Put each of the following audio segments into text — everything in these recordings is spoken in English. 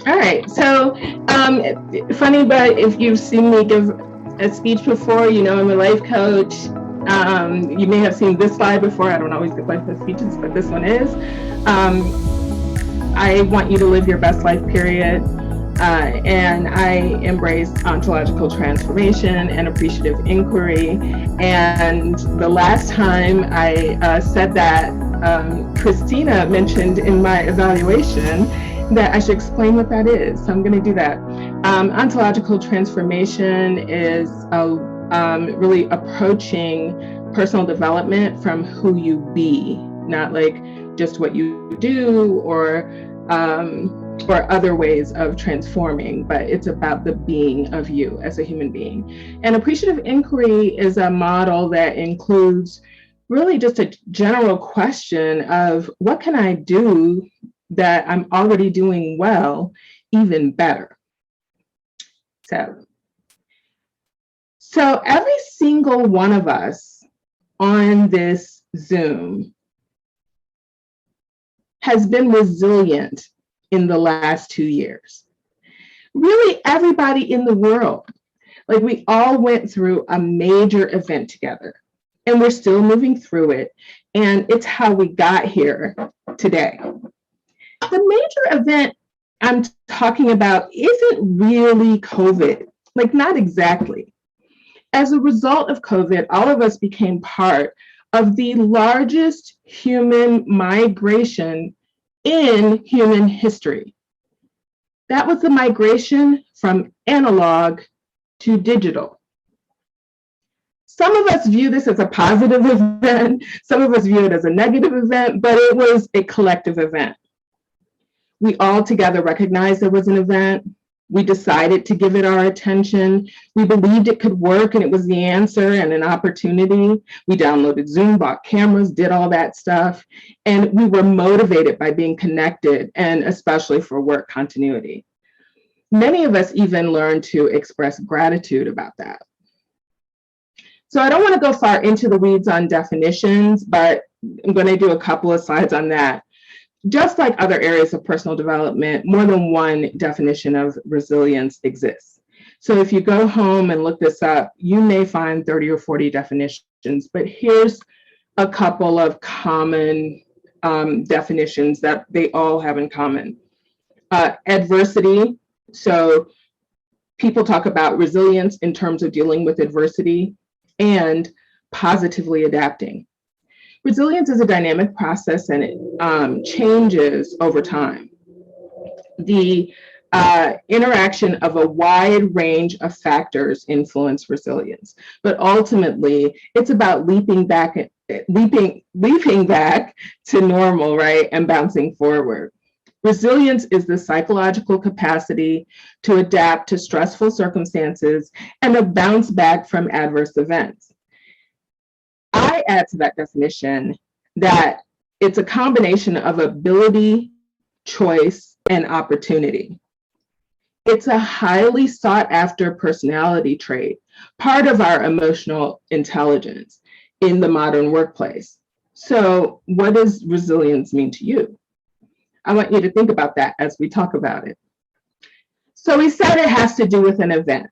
All right. So, funny, but if you've seen me give a speech before, you know I'm a life coach. You may have seen this slide before. I don't always give life coach speeches, but this one is. I want you to live your best life, period. And I embrace ontological transformation and appreciative inquiry. And the last time I said that, Christina mentioned in my evaluation that I should explain what that is. So I'm going to do that. Ontological transformation is really approaching personal development from who you be, not like just what you do or other ways of transforming, but it's about the being of you as a human being. And appreciative inquiry is a model that includes really just a general question of what can I do that I'm already doing well, even better. So every single one of us on this Zoom has been resilient in the last 2 years. Really, everybody in the world. Like, we all went through a major event together, and we're still moving through it. And it's how we got here today. The major event I'm talking about isn't really COVID, like, not exactly. As a result of COVID, all of us became part of the largest human migration in human history. That was the migration from analog to digital. Some of us view this as a positive event, some of us view it as a negative event, but it was a collective event. We all together recognized there was an event. We decided to give it our attention. We believed it could work and it was the answer and an opportunity. We downloaded Zoom, bought cameras, did all that stuff. And we were motivated by being connected, and especially for work continuity. Many of us even learned to express gratitude about that. So I don't want to go far into the weeds on definitions, but I'm going to do a couple of slides on that. Just like other areas of personal development, more than one definition of resilience exists. So if you go home and look this up, you may find 30 or 40 definitions, but here's a couple of common definitions that they all have in common. Adversity. So people talk about resilience in terms of dealing with adversity and positively adapting. Resilience is a dynamic process and it changes over time. The interaction of a wide range of factors influence resilience, but ultimately it's about leaping back to normal, right, and bouncing forward. Resilience is the psychological capacity to adapt to stressful circumstances and to bounce back from adverse events. I add to that definition that it's a combination of ability, choice, and opportunity. It's a highly sought after personality trait, part of our emotional intelligence in the modern workplace. So what does resilience mean to you? I want you to think about that as we talk about it. So we said it has to do with an event.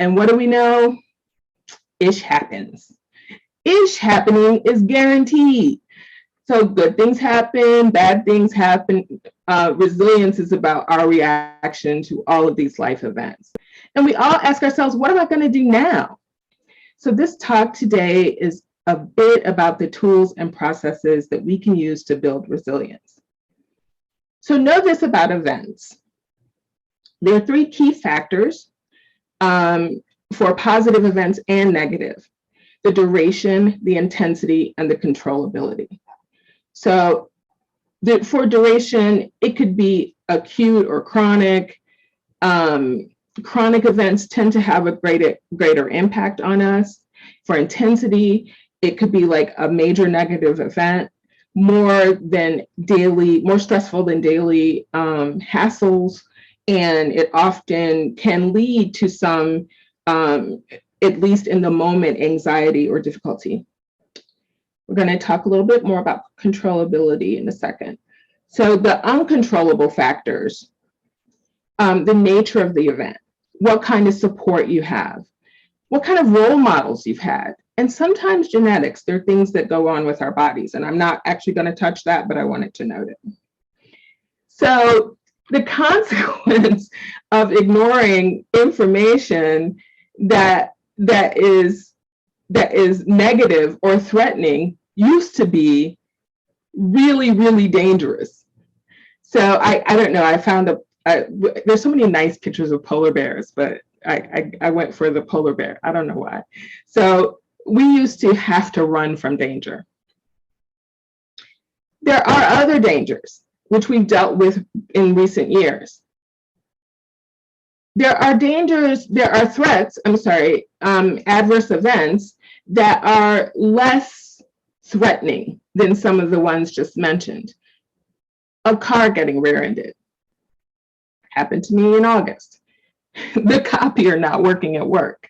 And what do we know? Ish happens. Ish happening is guaranteed. So good things happen, bad things happen. Resilience is about our reaction to all of these life events. And we all ask ourselves, what am I going to do now? So this talk today is a bit about the tools and processes that we can use to build resilience. So know this about events. There are 3 key factors for positive events and negative: the duration, the intensity, and the controllability. So for duration, it could be acute or chronic. Chronic events tend to have a greater impact on us. For intensity, it could be like a major negative event, more stressful than daily hassles, and it often can lead to some, at least in the moment, anxiety or difficulty. We're going to talk a little bit more about controllability in a second. So the uncontrollable factors, the nature of the event, what kind of support you have, what kind of role models you've had, and sometimes genetics. There are things that go on with our bodies, and I'm not actually going to touch that, but I wanted to note it. So the consequence of ignoring information that is negative or threatening used to be really, really dangerous. So I don't know, I found there's so many nice pictures of polar bears, but I went for the polar bear. I don't know why. So we used to have to run from danger. There are other dangers, which we've dealt with in recent years. There are threats, adverse events that are less threatening than some of the ones just mentioned. A car getting rear-ended. Happened to me in August. The copier not working at work.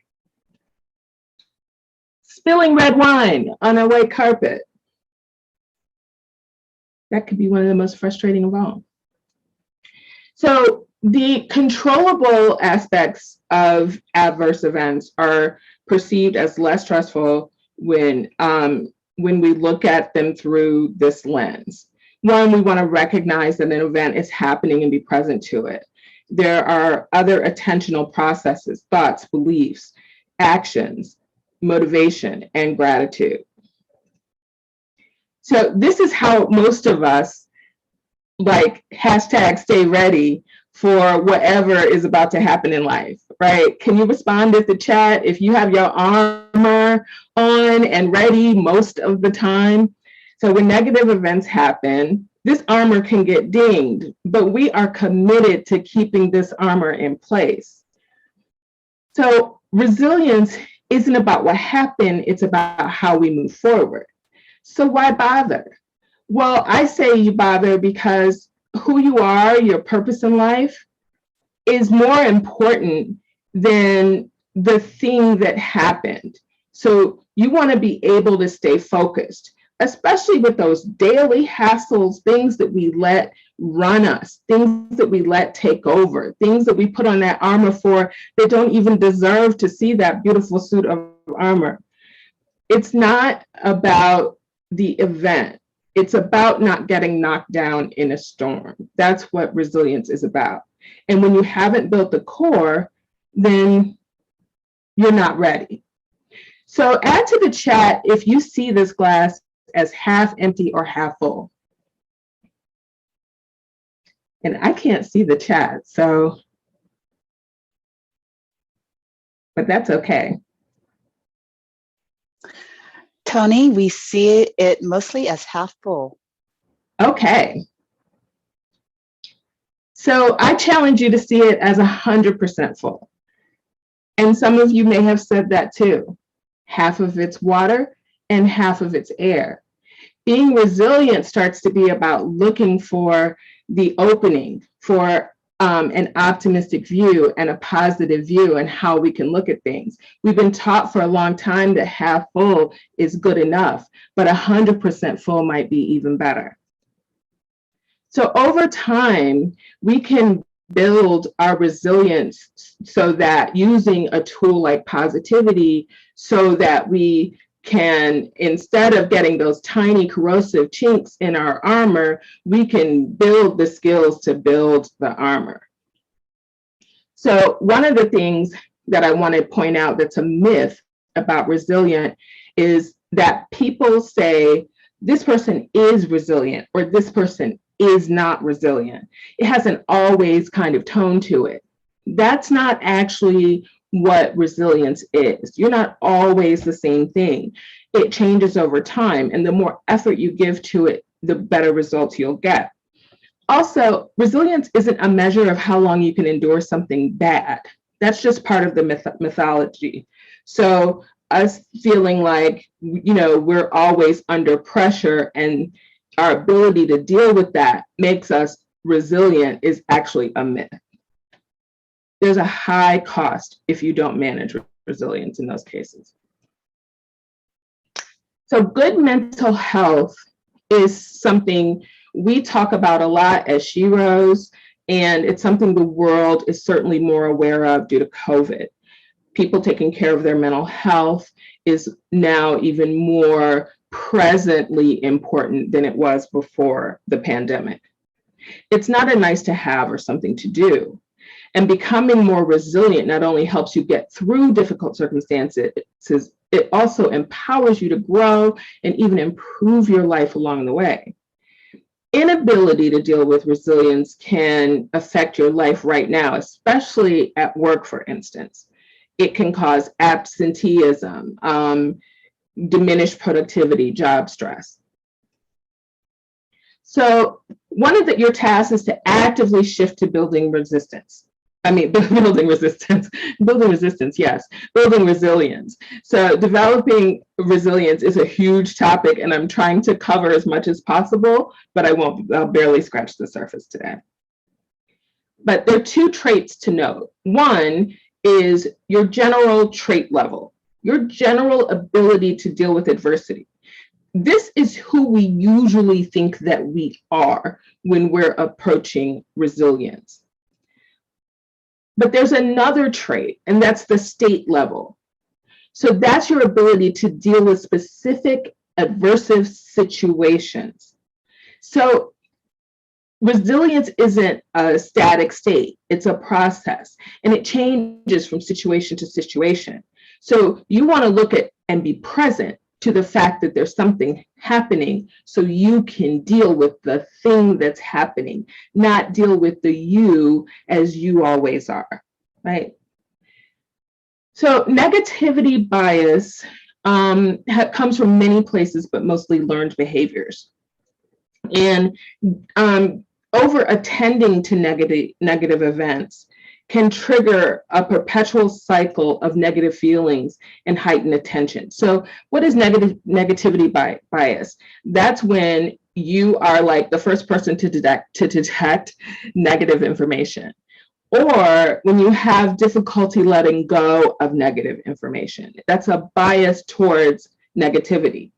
Spilling red wine on a white carpet. That could be one of the most frustrating of all. So the controllable aspects of adverse events are perceived as less stressful when we look at them through this lens. One, we want to recognize that an event is happening and be present to it. There are other attentional processes, thoughts, beliefs, actions, motivation, and gratitude. So this is how most of us #stay ready for whatever is about to happen in life, right? Can you respond with the chat if you have your armor on and ready most of the time? So when negative events happen, this armor can get dinged, but we are committed to keeping this armor in place. So resilience isn't about what happened, it's about how we move forward. So why bother? Well, I say you bother because who you are, your purpose in life, is more important than the thing that happened. So you want to be able to stay focused, especially with those daily hassles, things that we let run us, things that we let take over, things that we put on that armor for that don't even deserve to see that beautiful suit of armor. It's not about the event. It's about not getting knocked down in a storm. That's what resilience is about. And when you haven't built the core, then you're not ready. So add to the chat if you see this glass as half empty or half full. And I can't see the chat, so, but that's okay. Toni, we see it mostly as half full. Okay. So I challenge you to see it as 100% full. And some of you may have said that too. Half of it's water and half of it's air. Being resilient starts to be about looking for the opening, for an optimistic view and a positive view and how we can look at things. We've been taught for a long time that half full is good enough, but 100% full might be even better. So over time, we can build our resilience so that using a tool like positivity, so that we can, instead of getting those tiny corrosive chinks in our armor, we can build the skills to build the armor. So one of the things that I want to point out that's a myth about resilient is that people say, this person is resilient or this person is not resilient. It has an always kind of tone to it. That's not actually what resilience is. You're not always the same thing. It changes over time, and the more effort you give to it, the better results you'll get. Also, resilience isn't a measure of how long you can endure something bad. That's just part of the mythology. So us feeling like, we're always under pressure and our ability to deal with that makes us resilient is actually a myth. There's a high cost if you don't manage resilience in those cases. So good mental health is something we talk about a lot as sheroes, And it's something the world is certainly more aware of due to COVID. People taking care of their mental health is now even more presently important than it was before the pandemic. It's not a nice to have or something to do. And becoming more resilient not only helps you get through difficult circumstances, it also empowers you to grow and even improve your life along the way. Inability to deal with resilience can affect your life right now, especially at work, for instance. It can cause absenteeism, diminished productivity, job stress. So one of your tasks is to actively shift to building resilience. Yes, building resilience. So developing resilience is a huge topic, and I'm trying to cover as much as possible, but I'll barely scratch the surface today. But there are two traits to note. One is your general trait level, your general ability to deal with adversity. This is who we usually think that we are when we're approaching resilience. But there's another trait, and that's the state level. So that's your ability to deal with specific adversive situations. So resilience isn't a static state, it's a process, and it changes from situation to situation. So you want to look at and be present to the fact that there's something happening so you can deal with the thing that's happening, not deal with the you as you always are, right? So negativity bias comes from many places, but mostly learned behaviors. And over attending to negative events can trigger a perpetual cycle of negative feelings and heightened attention. So what is negativity bias? That's when you are like the first person to detect negative information, or when you have difficulty letting go of negative information. That's a bias towards negativity.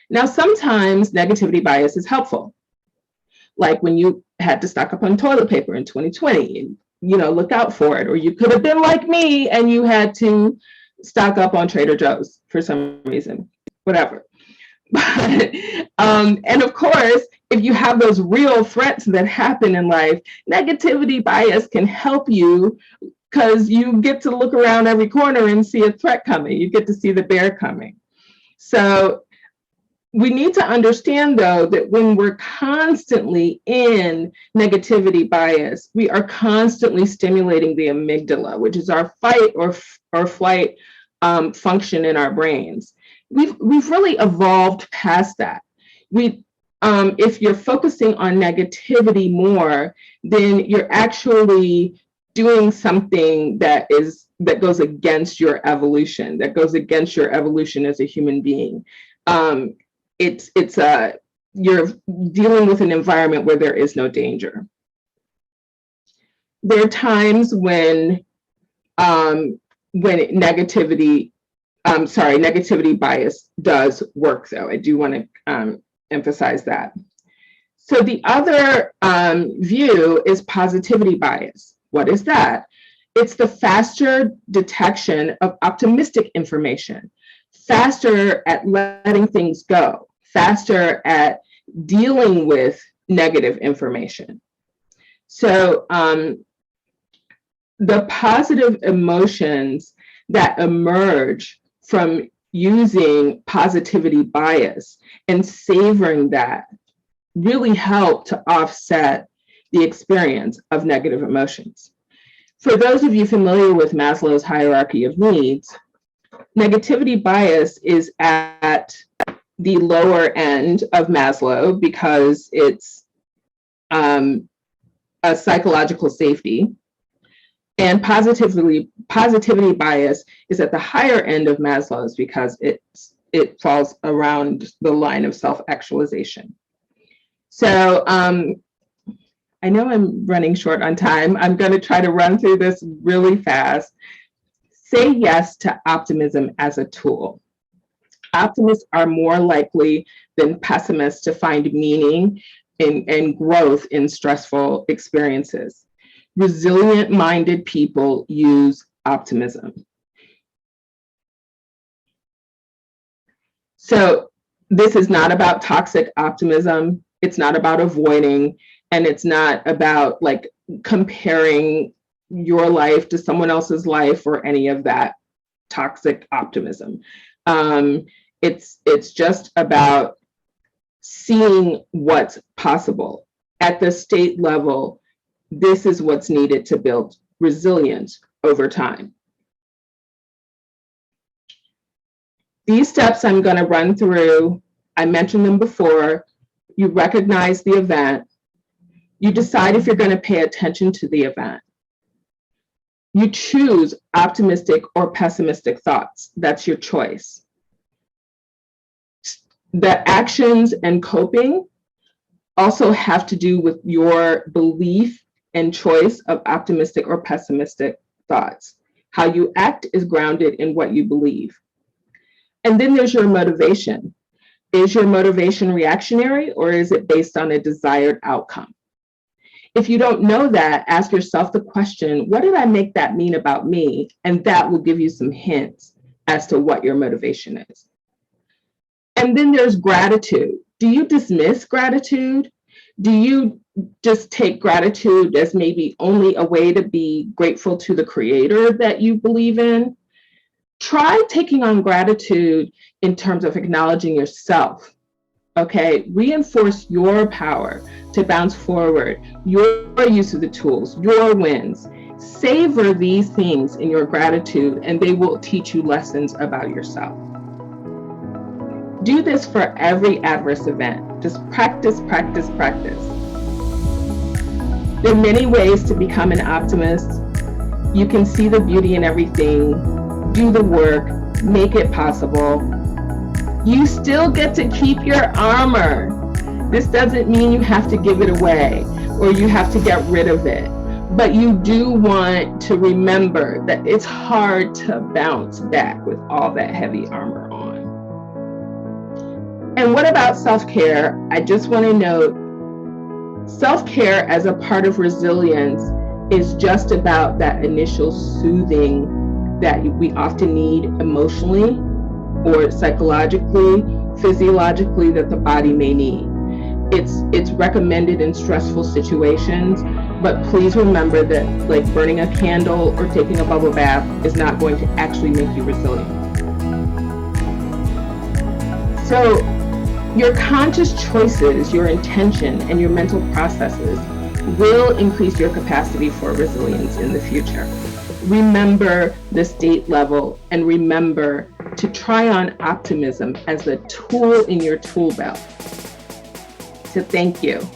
Now, sometimes negativity bias is helpful, like when you had to stock up on toilet paper in 2020, and look out for it. Or you could have been like me and you had to stock up on Trader Joe's for some reason, whatever. But, and of course, if you have those real threats that happen in life, negativity bias can help you because you get to look around every corner and see a threat coming. You get to see the bear coming. So we need to understand, though, that when we're constantly in negativity bias, we are constantly stimulating the amygdala, which is our fight or flight function in our brains. We've really evolved past that. If you're focusing on negativity more, then you're actually doing something that goes against your evolution, as a human being. You're dealing with an environment where there is no danger. There are times when negativity bias does work, though. I do want to emphasize that. So the other view is positivity bias. What is that? It's the faster detection of optimistic information, faster at letting things go, faster at dealing with negative information. So the positive emotions that emerge from using positivity bias and savoring that really help to offset the experience of negative emotions. For those of you familiar with Maslow's hierarchy of needs, negativity bias is at the lower end of Maslow because it's a psychological safety. And positivity bias is at the higher end of Maslow's because it falls around the line of self-actualization. So I know I'm running short on time. I'm going to try to run through this really fast. Say yes to optimism as a tool. Optimists are more likely than pessimists to find meaning and growth in stressful experiences. Resilient-minded people use optimism. So this is not about toxic optimism. It's not about avoiding, and it's not about like comparing your life to someone else's life or any of that toxic optimism. It's just about seeing what's possible. At the state level, this is what's needed to build resilience over time. These steps I'm going to run through, I mentioned them before. You recognize the event. You decide if you're going to pay attention to the event. You choose optimistic or pessimistic thoughts. That's your choice. The actions and coping also have to do with your belief and choice of optimistic or pessimistic thoughts. How you act is grounded in what you believe. And then there's your motivation. Is your motivation reactionary, or is it based on a desired outcome? If you don't know that, ask yourself the question, what did I make that mean about me? And that will give you some hints as to what your motivation is. And then there's gratitude. Do you dismiss gratitude? Do you just take gratitude as maybe only a way to be grateful to the creator that you believe in? Try taking on gratitude in terms of acknowledging yourself. Okay, reinforce your power to bounce forward, your use of the tools, your wins. Savor these things in your gratitude, and they will teach you lessons about yourself. Do this for every adverse event. Just practice, practice, practice. There are many ways to become an optimist. You can see the beauty in everything, do the work, make it possible. You still get to keep your armor. This doesn't mean you have to give it away or you have to get rid of it, but you do want to remember that it's hard to bounce back with all that heavy armor on. And what about self-care? I just want to note, self-care as a part of resilience is just about that initial soothing that we often need emotionally or psychologically, physiologically, that the body may need. It's recommended in stressful situations, but please remember that like burning a candle or taking a bubble bath is not going to actually make you resilient. So your conscious choices, your intention, and your mental processes will increase your capacity for resilience in the future. Remember the state level, and remember to try on optimism as a tool in your tool belt. So thank you.